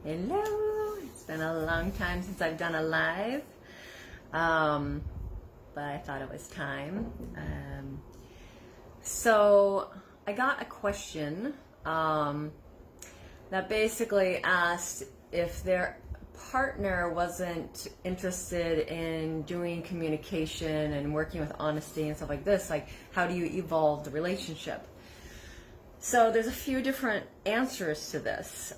Hello. It's been a long time since I've done a live, but I thought it was time. So I got a question that basically asked if their partner wasn't interested in doing communication and working with honesty and stuff like this, like how do you evolve the relationship? So there's a few different answers to this,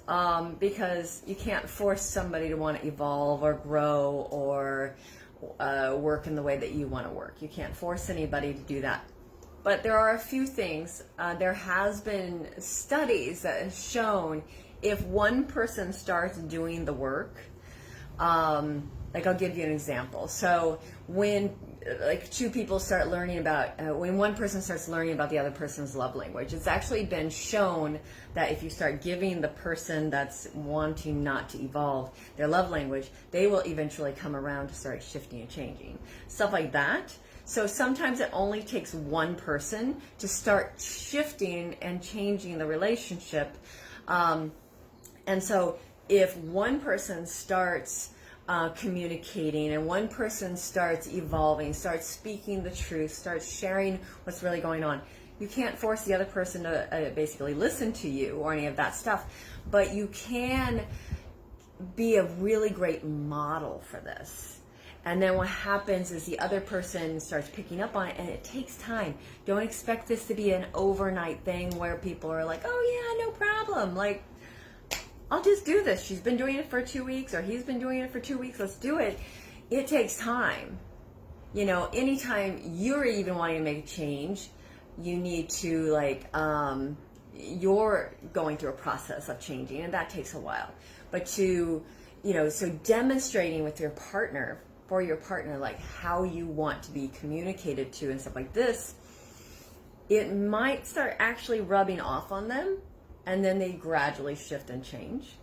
because you can't force somebody to want to evolve or grow or work in the way that you want to work. You can't force anybody to do that. But there are a few things. There has been studies that have shown if one person starts doing the work, like I'll give you an example. So when like two people start learning about, when one person starts learning about the other person's love language, it's actually been shown that if you start giving the person that's wanting not to evolve their love language, they will eventually come around to start shifting and changing. Stuff like that. So sometimes it only takes one person to start shifting and changing the relationship. And so if one person starts communicating and one person starts evolving, starts speaking the truth, starts sharing what's really going on, you can't force the other person to basically listen to you or any of that stuff, but you can be a really great model for this. And then what happens is the other person starts picking up on it, and it takes time. Don't expect this to be an overnight thing where people are like, oh yeah, no problem, like I'll just do this. She's been doing it for 2 weeks, or he's been doing it for 2 weeks. Let's do it. It takes time. You know, anytime you're even wanting to make a change, you need to you're going through a process of changing, and that takes a while. But so demonstrating with your partner, for your partner, like how you want to be communicated to and stuff like this, it might start actually rubbing off on them. And then they gradually shift and change.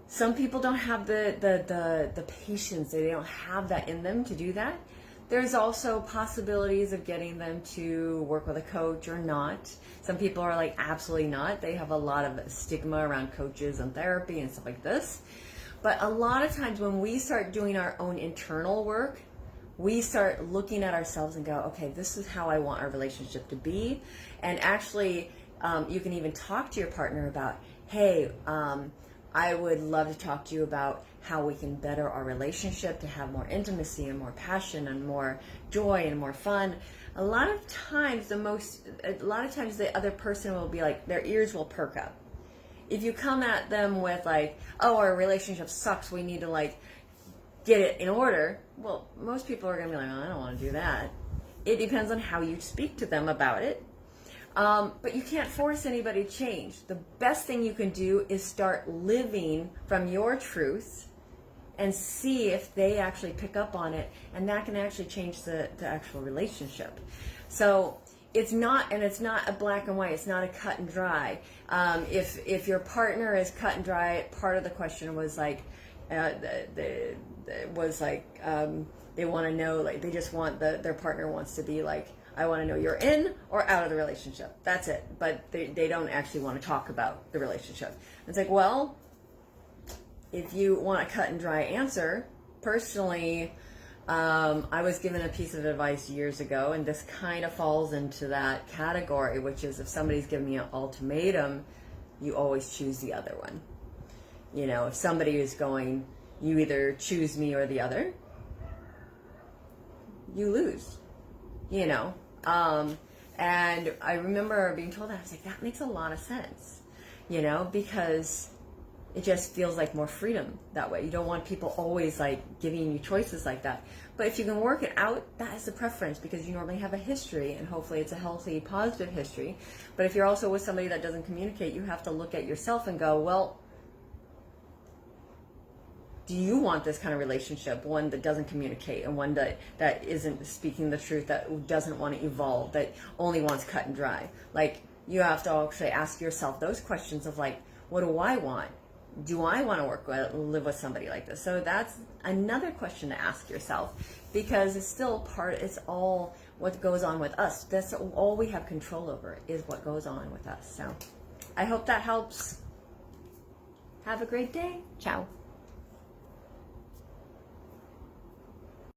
Some people don't have the patience. They don't have that in them to do that. There's also possibilities of getting them to work with a coach or not. Some people are like, absolutely not. They have a lot of stigma around coaches and therapy and stuff like this. But a lot of times when we start doing our own internal work, we start looking at ourselves and go, okay, this is how I want our relationship to be. And actually, you can even talk to your partner about, hey, I would love to talk to you about how we can better our relationship to have more intimacy and more passion and more joy and more fun. A lot of times the other person will be like, their ears will perk up. If you come at them with like, oh, our relationship sucks, we need to like get it in order. Well, most people are going to be like, oh, I don't want to do that. It depends on how you speak to them about it. But you can't force anybody to change. The best thing you can do is start living from your truth and see if they actually pick up on it, and that can actually change the actual relationship. So it's not a black and white. It's not a cut and dry. If your partner is cut and dry, part of the question was like, they want to know, like they just want their partner wants to be like, I want to know you're in or out of the relationship. That's it. But they don't actually want to talk about the relationship. It's like, well, if you want a cut and dry answer, personally, I was given a piece of advice years ago, and this kind of falls into that category, which is if somebody's giving me an ultimatum, you always choose the other one. You know, if somebody is going, you either choose me or the other, you lose. You know, and I remember being told that. I was like, that makes a lot of sense, you know, because it just feels like more freedom that way. You don't want people always like giving you choices like that. But if you can work it out, that is the preference, because you normally have a history, and hopefully it's a healthy, positive history. But if you're also with somebody that doesn't communicate, you have to look at yourself and go, well, do you want this kind of relationship, one that doesn't communicate and one that isn't speaking the truth, that doesn't want to evolve, that only wants cut and dry? Like, you have to actually ask yourself those questions of like, what do I want? Do I want to live with somebody like this? So that's another question to ask yourself, because it's still it's all what goes on with us. That's all we have control over, is what goes on with us. So I hope that helps. Have a great day. Ciao.